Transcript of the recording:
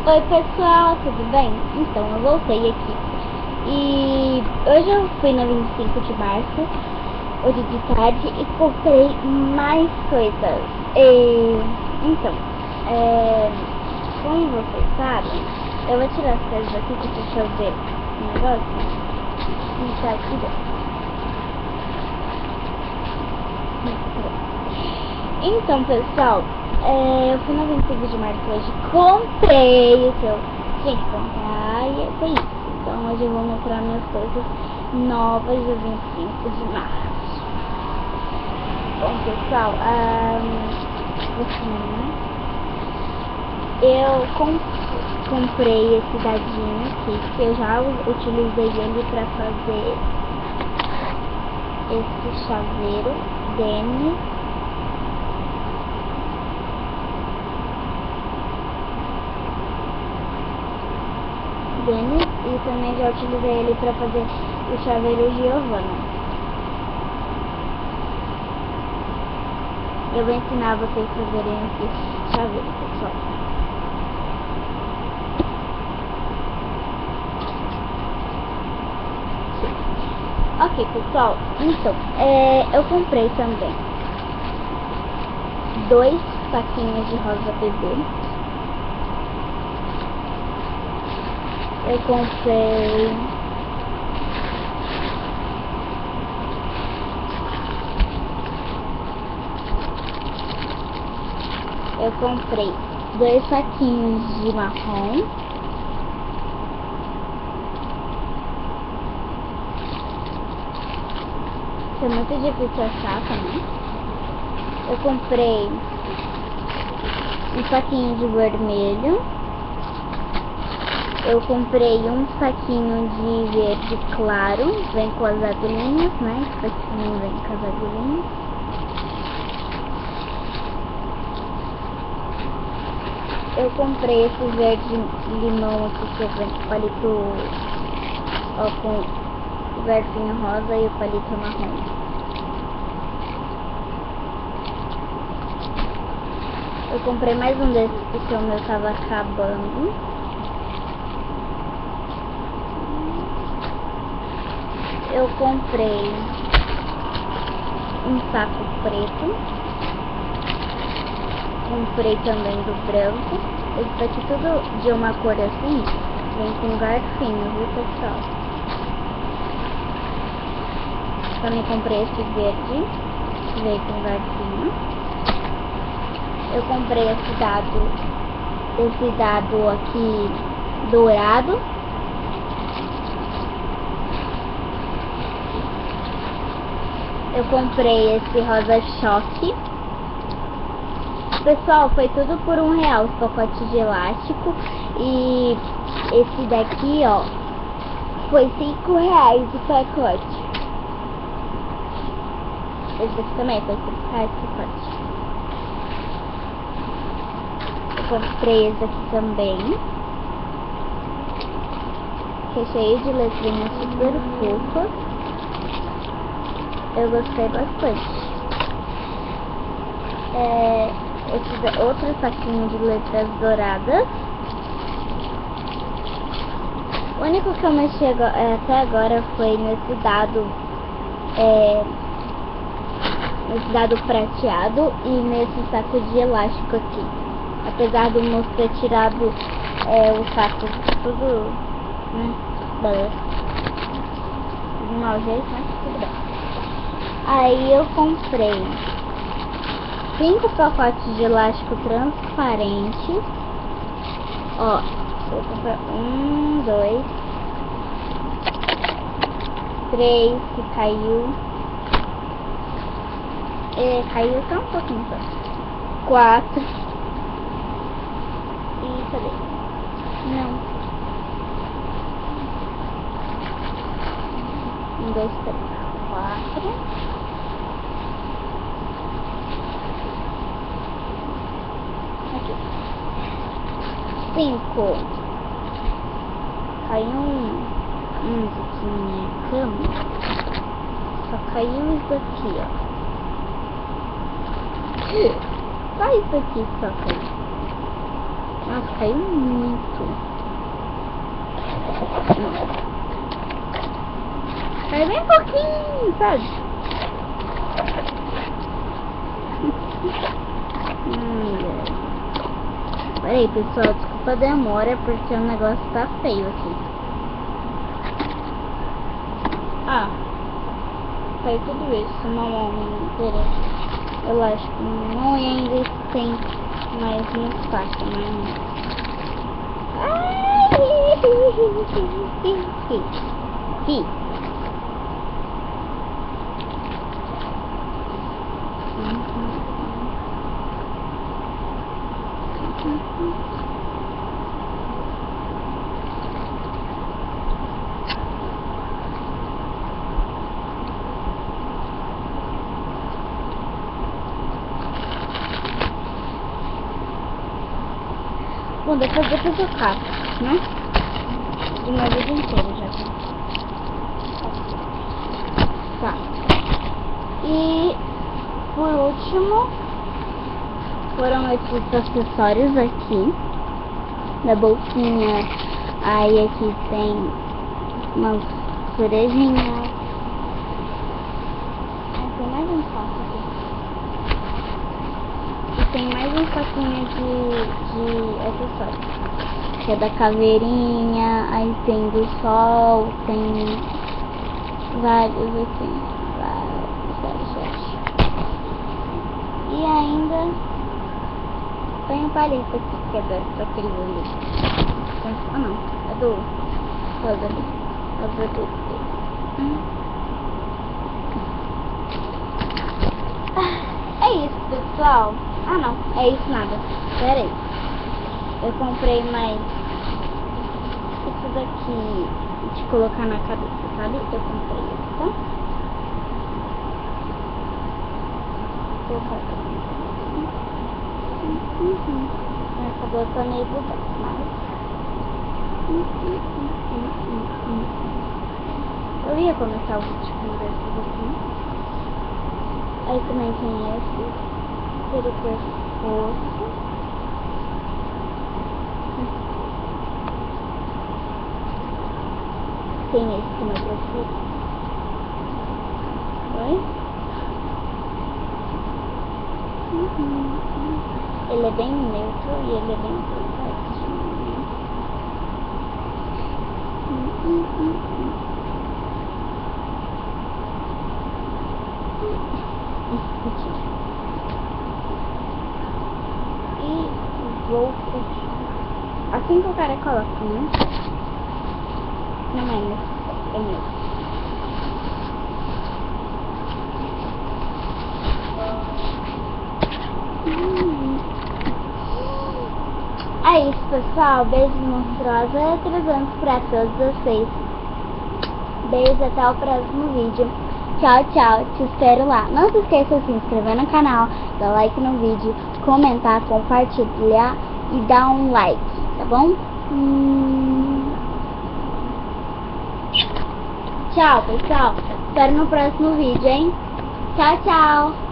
Oi pessoal, tudo bem? Então, eu voltei aqui e hoje eu fui na 25 de março, hoje de tarde, e comprei mais coisas. Então, como vocês sabem, eu vou tirar as coisas aqui que deixa eu ver o negócio e tá aqui dentro. Então pessoal, eu fui na 25 de março hoje, comprei o que eu tinha que comprar e foi isso. Então hoje eu vou mostrar minhas coisas novas do 25 de março. Bom pessoal, eu comprei esse dadinho aqui, que eu já utilizei ele pra fazer esse chaveiro Dennis. E também já utilizei ele para fazer o chaveiro Giovanna. Eu vou ensinar vocês a fazerem esse chaveiro, pessoal. Ok, pessoal, então, eu comprei também 2 saquinhos de rosa bebê. Eu comprei dois saquinhos de marrom. Isso é muito difícil achar também. Eu comprei um saquinho de vermelho. Eu comprei um saquinho de verde claro, vem com as agulhinhas, né? Esse saquinho vem com as agulhinhas. Eu comprei esse verde limão aqui, que vem com o palito, ó, com o verdinho rosa e o palito marrom. Eu comprei mais um desses porque o meu tava acabando. Eu comprei um saco preto. Comprei também do branco. Esse daqui tudo de uma cor assim, vem com garfinho, viu pessoal? Também comprei esse verde, que veio com garfinho. Eu comprei esse dado aqui dourado. Eu comprei esse rosa choque. Pessoal, foi tudo por R$1 os pacotes de elástico. E esse daqui, ó, foi R$5 o pacote. Esse daqui também foi R$5 o pacote. Eu comprei esse aqui também, que é cheio de letrinhas super fofas. Eu gostei bastante. Esse outro saquinho de letras douradas. O único que eu mexi até agora foi nesse dado prateado e nesse saco de elástico aqui. Apesar do moço ter tirado o saco tudo, né, de mau jeito, mas tudo bem. Aí eu comprei 5 pacotes de elástico transparente. Ó, eu comprei 1, 2, 3 que caiu. Caiu só um pouquinho só. 4. E cadê? Não. 1, 2, 3, 4. Aqui. 5. Caiu um aqui na minha cama. Só caiu isso aqui, ó. Só isso aqui só caiu. Nossa, caiu muito. Caiu bem pouquinho, sabe? Peraí, pessoal, desculpa a demora, porque o negócio tá feio aqui. Ah, caiu tudo isso, uma mão inteira. Eu acho que não, e ainda tem mais no espaço, mas... Ai! Bom, depois eu caço, né? De uma vez inteira já. Tá. E por último foram esses acessórios aqui da bolsinha. Aí aqui tem umas cerejinhas. Aí tem mais um saco aqui. E tem mais um saquinho de acessórios. Que é da caveirinha, aí tem do sol, tem vários assim. Vários. E ainda tem um palito aqui, que é daquele ali. Ah não, é do rosa ali. É isso, pessoal. Ah não, é isso nada. Pera aí. Eu comprei mais isso daqui de colocar na cabeça, sabe? Eu comprei esse, tá? Vou colocar aqui. Meu cabelo tá meio bugado, mas... Eu ia começar o vídeo com esses aqui. Aí também tem esse. Pelo pescoço. Tem esse que não preciso. Oi? Ele é bem neutro e ele é bem completinho. E vou fechar. Assim que o cara coloca, né? Não é meu, é meu. É isso, pessoal. Beijos monstruosos. 300 pra todos vocês. Beijo, até o próximo vídeo. Tchau, tchau. Te espero lá. Não se esqueça de se inscrever no canal, dar like no vídeo, comentar, compartilhar e dar um like, tá bom? Tchau, pessoal. Espero no próximo vídeo, hein? Tchau, tchau.